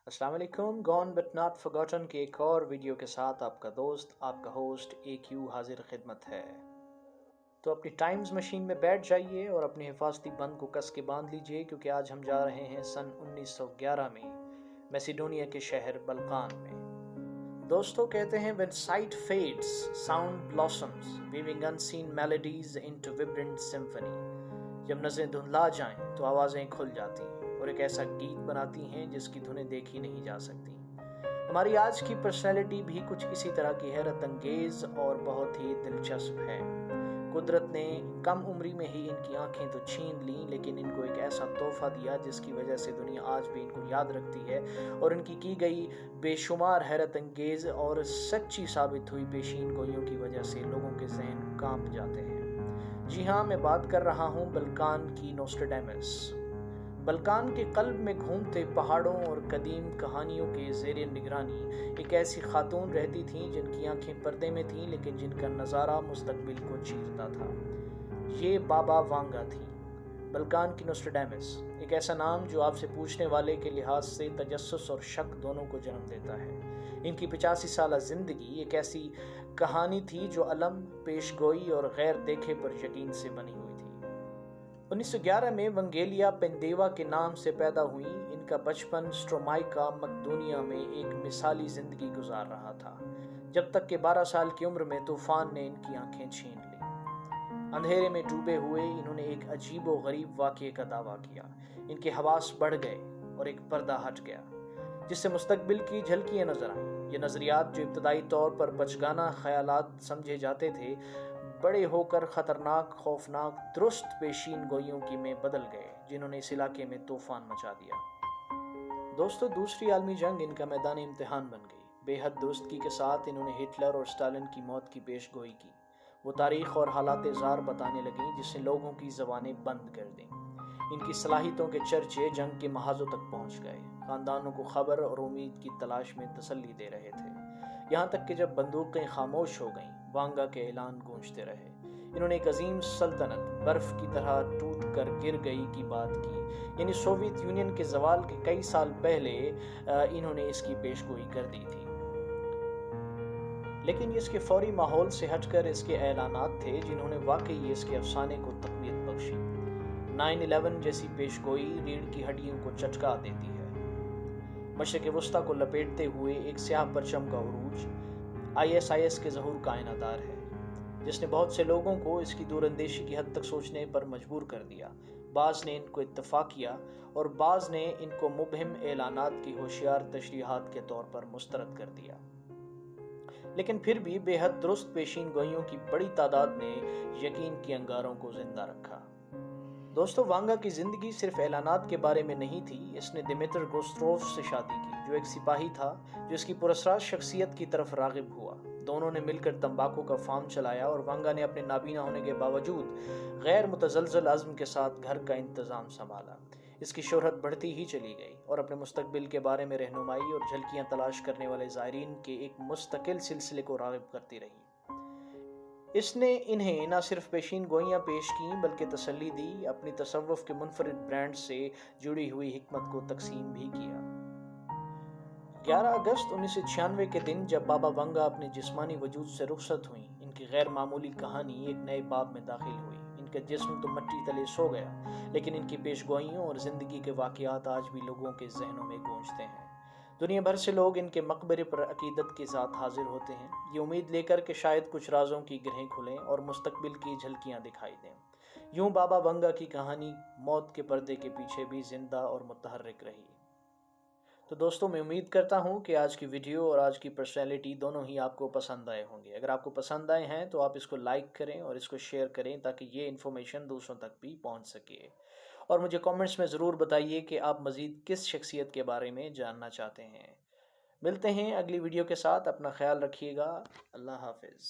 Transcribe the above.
अस्सलाम वालेकुम। Gone but not forgotten के एक और वीडियो के साथ आपका दोस्त, आपका होस्ट AQ हाजिर खिदमत है। तो अपनी टाइम्स मशीन में बैठ जाइए और अपने हिफाजती बंद को कस के बांध लीजिए, क्योंकि आज हम जा रहे हैं सन 1911 में मैसिडोनिया के शहर बल्कान में। दोस्तों कहते हैं, when sight fades, sound blossoms, weaving unseen melodies into vibrant symphony। जब नज़रें धुंधला जाएं तो आवाज़ें खुल जाती हैं और एक ऐसा गीत बनाती हैं जिसकी धुनें देखी नहीं जा सकती। हमारी आज की पर्सनैलिटी भी कुछ इसी तरह की हैरत अंगेज और बहुत ही दिलचस्प है। कुदरत ने कम उम्री में ही इनकी आंखें तो छीन लीं, लेकिन इनको एक ऐसा तोहफा दिया जिसकी वजह से दुनिया आज भी इनको याद रखती है, और इनकी की गई बेशुमार हैरत अंगेज और सच्ची साबित हुई पेशीन गोइयों की वजह से लोगों के ज़हन कांप जाते हैं। जी हाँ, मैं बात कर रहा हूँ बल्कान की नोस्ट्रेडेमस। बल्कान के कल्ब में घूमते पहाड़ों और कदीम कहानियों के ज़ेरे निगरानी एक ऐसी खातून रहती थीं जिनकी आंखें पर्दे में थीं, लेकिन जिनका नज़ारा मुस्तकबिल को चीरता था। ये बाबा वांगा थी, बल्कान की नोस्ट्रेडेमस। एक ऐसा नाम जो आपसे पूछने वाले के लिहाज से तजस्सुस और शक दोनों को जन्म देता है। इनकी 85 साला ज़िंदगी एक ऐसी कहानी थी जो अलम, पेशगोई और गैर देखे पर यकीन से बनी हुई थी। 1911 में वंगेलिया पेंदेवा के नाम से पैदा हुई। इनका बचपन स्ट्रोमाइका मकदूनिया में एक मिसाली जिंदगी गुजार रहा था, जब तक कि 12 साल की उम्र में तूफान ने इनकी आंखें छीन ली। अंधेरे में डूबे हुए इन्होंने एक अजीबो गरीब वाक़ये का दावा किया। इनके हवास बढ़ गए और एक पर्दा हट गया, जिससे मुस्तकबिल की झलकियां नजर आईं। ये नजरियात, जो इब्तदाई तौर पर बचगाना ख्यालात समझे जाते थे, बड़े होकर खतरनाक, खौफनाक, दुरुस्त पेशीन गोइयों की में बदल गए, जिन्होंने इस इलाके में तूफान मचा दिया। दोस्तों, दूसरी आलमी जंग इनका मैदान इम्तिहान बन गई। बेहद दुरुस्तगी के साथ इन्होंने हिटलर और स्टालिन की मौत की पेशगोई की। वो तारीख और हालात ज़ार बताने लगी, जिससे लोगों की ज़बानें बंद कर दी। इनकी सलाहियतों के चर्चे जंग के महाजों तक पहुंच गए। खानदानों को खबर और उम्मीद की तलाश में तसल्ली दे रहे थे, यहाँ तक कि जब बंदूकें खामोश हो गईं, वांगा के ऐलान गूंजते रहे। इन्होंने एक अजीम सल्तनत बर्फ की तरह टूट कर गिर गई की बात की, यानी सोवियत यूनियन के जवाल के कई साल पहले इन्होंने इसकी पेशगोई कर दी थी। लेकिन इसके फौरी माहौल से हटकर इसके ऐलानात थे जिन्होंने वाकई इसके अफसाने को तक़वियत बख्शी। 9/11 जैसी पेशगोई रीढ़ की हड्डियों को चटका देती है। मशरिक़ वस्ता को लपेटते हुए एक स्याह परचम का उरूज ISIS के ज़हूर का आइनादार है, जिसने बहुत से लोगों को इसकी दूरअंदेशी की हद तक सोचने पर मजबूर कर दिया। बाज़ ने इनको इत्तफ़ाक़ किया और बाज़ ने इनको मुबहिम ऐलानात की होशियार तशरीहात के तौर पर मुस्तरद कर दिया। लेकिन फिर भी बेहद दुरुस्त पेशीन गोइयों की बड़ी तादाद ने यकीन की अंगारों को जिंदा रखा। दोस्तों, वांगा की जिंदगी सिर्फ ऐलानात के बारे में नहीं थी। इसने दिमित्र गोस्त्रोव से शादी की, जो एक सिपाही था जो इसकी पुरस्कार शख्सियत की तरफ रागिब हुआ। दोनों ने मिलकर तंबाकू का फार्म चलाया और वांगा ने अपने नाबीना होने के बावजूद गैर मुतज़लज़ल अज़्म के साथ घर का इंतज़ाम संभाला। इसकी शोहरत बढ़ती ही चली गई और अपने मुस्तकबिल के बारे में रहनुमाई और झलकियां तलाश करने वाले ज़ायरीन के एक मुस्तकिल सिलसिले को रागिब करती रही। इसने इन्हें न सिर्फ पेशीन गोइयाँ पेश की, बल्कि तसल्ली दी, अपनी तसव्वुफ़ के मुनफरिद ब्रांड से जुड़ी हुई हिकमत को तकसीम भी किया। 11 अगस्त 1996 के दिन जब बाबा वांगा अपने जिस्मानी वजूद से रुखसत हुई, इनकी गैर मामूली कहानी एक नए बाब में दाखिल हुई। इनका जिस्म तो मट्टी तले सो गया, लेकिन इनकी पेशगोइयों और ज़िंदगी के वाक़यात आज भी लोगों के जहनों में गूंजते हैं। दुनिया भर से लोग इनके मकबरे पर अकीदत के साथ हाजिर होते हैं, ये उम्मीद लेकर कि शायद कुछ राजों की ग्रहें खुलें और मुस्तकबिल की झलकियां दिखाई दें। यूं बाबा वांगा की कहानी मौत के पर्दे के पीछे भी जिंदा और मुतहर्रिक रही। तो दोस्तों, मैं उम्मीद करता हूं कि आज की वीडियो और आज की पर्सनैलिटी दोनों ही आपको पसंद आए होंगे। अगर आपको पसंद आए हैं तो आप इसको लाइक करें और इसको शेयर करें, ताकि ये इन्फॉर्मेशन दूसरों तक भी पहुंच सके। और मुझे कमेंट्स में ज़रूर बताइए कि आप मज़ीद किस शख्सियत के बारे में जानना चाहते हैं। मिलते हैं अगली वीडियो के साथ। अपना ख्याल रखिएगा। अल्लाह हाफिज़।